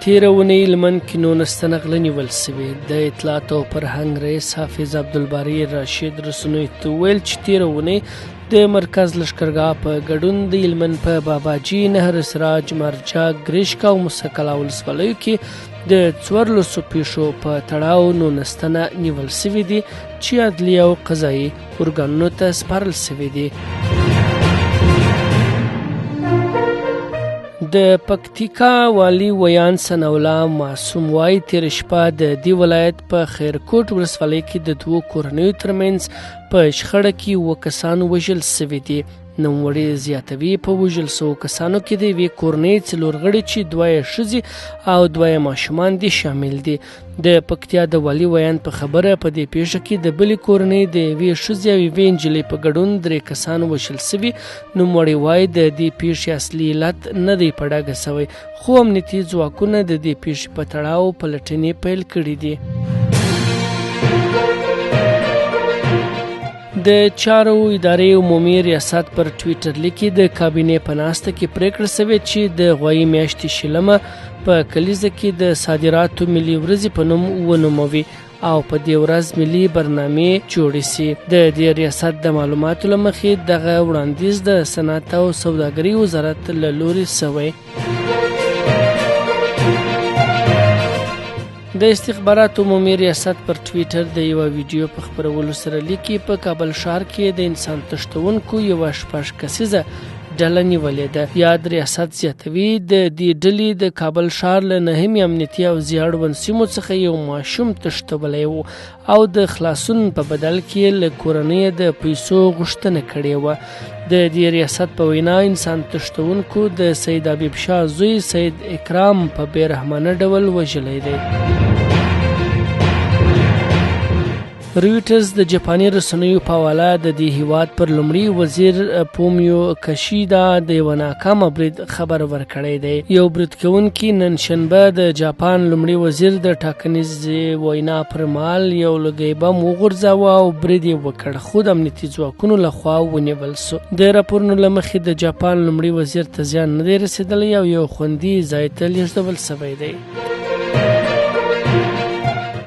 تېره اونۍ لمن کې 19 تنه غله نیول سوي. د اطلاعات او فرهنګ رئیس حافظ عبدالباري راشد رسنیو ته وویل چې تېره اونۍ د مرکز لښکرګاه په ګډون د هلمند په باباجي، نهر سراج، مرجع، ګرشک او موسی کلا ولسوالیو کې د 14 پیښو په تړاو 19 تنه نیول سوي دي چې عدلیه او قضایي ارګانونو ته سپارل سوي دي. د پکتیکا والي ویان ثناءالله معصوم وایي تېره شپه د دې ولایت په خیرکوټ ولسوالۍ کې د 2 کورنیو ترمنځ په شخړه کې 7 کسان وژل سوي دي. نوموړی زیاتوي په وژل سوو کسانو کې د یوې کورنۍ 4 غړي چې 2 ښځې او 2 ماشومان دي شامل دي. د پکتیا د والي ویان په خبره په دې پیښه کې د بلې کورنۍ د یوې ښځې او یوې نجلۍ په ګډون 3 کسان وژل سوي. نوموړی وایي د دې پیښې اصلي علت نه دی په ډاګه سوی، خو امنیتي ځواکونه د دې پیښې په تړاو پلټنې پیل کړي دي. د چارو ادارې عمومي ریاست پر ټویټر لیکي د کابینې په ناسته کې پریکړه شوې چې د غوایي میاشتې شلمه په کلیزه کې د صادراتو ملي ورځې په نوم ونوموي او په دې ورځ ملي برنامې جوړې سي. د دې ریاست د معلوماتو له مخې دغه وړاندیز د صنعت او سوداګرۍ وزارت له لوري سوی. د استخباراتو عمومي ریاست پر ټویټر د یوه ویډیو په خپرولو سره لیکي په کابل ښار کې د انسان تښتونکو یوه 6 کسیزه ډله نیولې ده. یاد ریاست زیاتوي د دې ډلې د کابل ښار له 9 امنیتي او اړوند سیمو څخه یو ماشوم تښتولی و او د خلاصون په بدل کې له کورنۍ د پیسو غوښتنه کړې وه. د دې ریاست په وینا انسان تښتونکو د سید حبیب شاه زوی سید اکرام په بې رحمانه ډول وژلی دی. رویټرز د جاپاني رسنیو په حواله د دې هیواد پر لومړي وزیر فومیو کشیدا د یوه ناکامه برید خبر ورکړی دی. یو برید کوونکي نن شنبه د جاپان لومړي وزیر د ټاکنیزې وینا پر مهال یو لوګی بم وغورځاوه او برید یې وکړ، خو د امنیتي ځواکونو لخوا ونیول سو. د راپورونو له مخې د جاپان لومړي وزیر ته زیان نه دی رسېدلی او یو خوندي ځای ته لیږدول سوی دی.